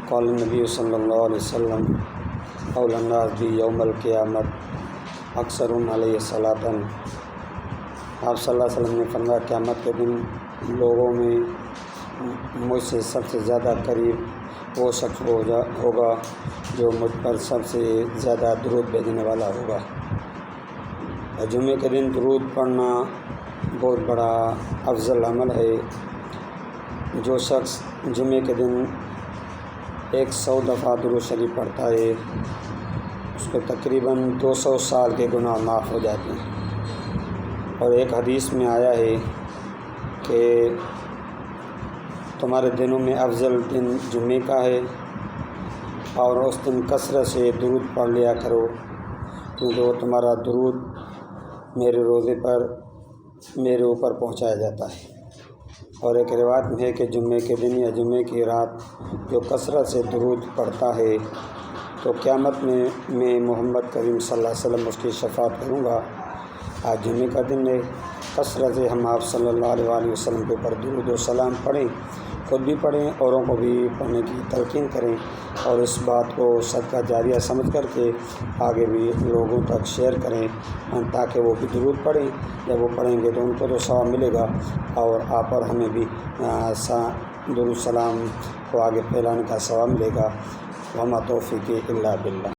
قال نبی صلی اللہ علیہ وسلم اول الناس بی یوم القیامت اکثر علیہ صلاۃ۔ آپ صلی اللہ علیہ وسلم نے فرمایا قیامت کے دن لوگوں میں مجھ سے سب سے زیادہ قریب وہ شخص ہوگا جو مجھ پر سب سے زیادہ درود بھیجنے والا ہوگا۔ اور جمعے کے دن درود پڑھنا بہت بڑا افضل عمل ہے۔ جو شخص جمعے کے دن 100 دفعہ درود شریف پڑھتا ہے اس کو تقریباً 200 سال کے گناہ معاف ہو جاتے ہیں۔ اور ایک حدیث میں آیا ہے کہ تمہارے دنوں میں افضل دن جمعے کا ہے اور اس دن کثرت سے درود پڑھ لیا کرو، کیونکہ وہ تمہارا درود میرے روزے پر میرے اوپر پہنچایا جاتا ہے۔ اور ایک روایت میں ہے کہ جمعے کے دن یا جمعے کی رات جو کثرت سے درود پڑھتا ہے تو قیامت میں محمد کریم صلی اللہ علیہ وسلم اس کی شفاعت کروں گا۔ آج جمعے کا دن ہے، کثرت سے ہم آپ صلی اللہ علیہ وآلہ وسلم کے اوپر درود و سلام پڑھیں، خود بھی پڑھیں، اوروں کو بھی پڑھنے کی تلقین کریں، اور اس بات کو صدقہ جاریہ سمجھ کر کے آگے بھی لوگوں تک شیئر کریں تاکہ وہ بھی درود پڑھیں۔ جب وہ پڑھیں گے تو ان کو تو ثواب ملے گا اور آپ اور ہمیں بھی درود سلام کو آگے پھیلانے کا ثواب ملے گا۔ وما توفیقی الا باللہ۔